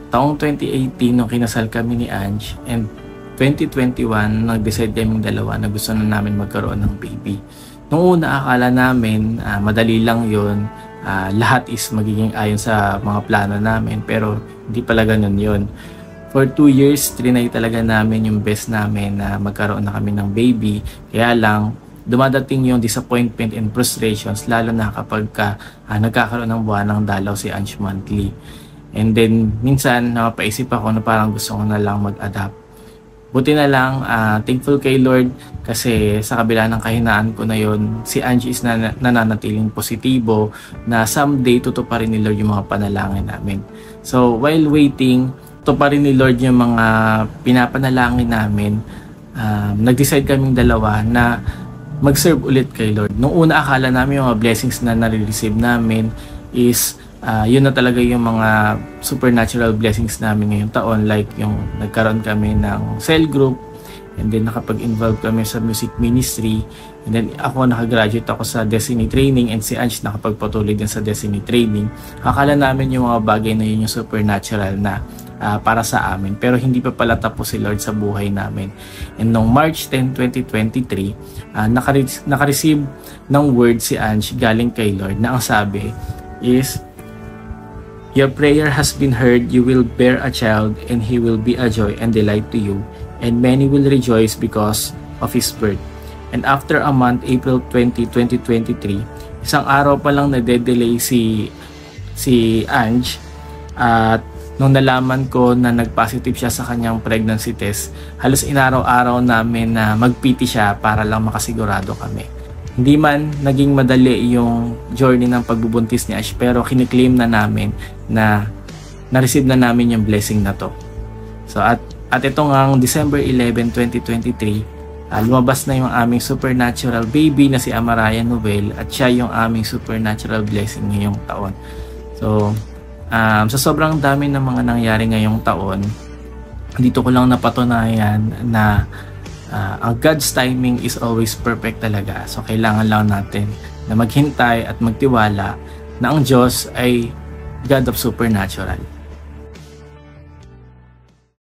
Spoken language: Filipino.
taong 2018 nung kinasal kami ni Ange, and 2021 nag-decide kaming dalawa na gusto na namin magkaroon ng baby. Noong una akala namin madali lang yun, lahat is magiging ayon sa mga plano namin, pero hindi pala ganun yun. For 2 years, trinay talaga namin yung best namin na magkaroon na kami ng baby. Kaya lang, dumadating yung disappointment and frustrations, lalo na kapag nagkakaroon ng buwanang dalaw si Ange monthly. And then, minsan, napaisip ako na parang gusto ko na lang mag-adapt. Buti na lang, thankful kay Lord kasi sa kabila ng kahinaan ko na yon, si Ange is nananatiling positibo na someday tutuparin ni Lord yung mga panalangin namin. So, while waiting, tuparin ni Lord yung mga pinapanalangin namin, nag-decide kaming dalawa na mag-serve ulit kay Lord. Nung una akala namin yung mga blessings na nare-receive namin is yun na talaga yung mga supernatural blessings namin ngayong taon, like yung nagkaroon kami ng cell group, and then nakapag-involve kami sa music ministry, and then ako nakagraduate ako sa Destiny Training, and si Ange nakapagpatuloy din sa Destiny Training. Akala namin yung mga bagay na yun yung supernatural na para sa amin, pero hindi pa pala tapos si Lord sa buhay namin. And noong March 10, 2023, naka-receive ng word si Ange galing kay Lord na ang sabi is, "Your prayer has been heard, you will bear a child, and he will be a joy and delight to you, and many will rejoice because of his birth." And after a month, April 20, 2023, isang araw pa lang nade-delay si Ange, at nung nalaman ko na nag-positive siya sa kanyang pregnancy test, halos inaraw-araw namin na mag-PT siya para lang makasigurado kami. Hindi man naging madali yung journey ng pagbubuntis ni Ash, pero kiniklaim na namin na na-receive na namin yung blessing na to. So at ito ngang December 11, 2023, lumabas na yung aming supernatural baby na si Amaraya Noel, at siya yung aming supernatural blessing ngayong taon. So sa sobrang dami ng mga nangyari ngayong taon, dito ko lang napatunayan na ang God's timing is always perfect talaga. So kailangan lang natin na maghintay at magtiwala na ang Diyos ay God of supernatural.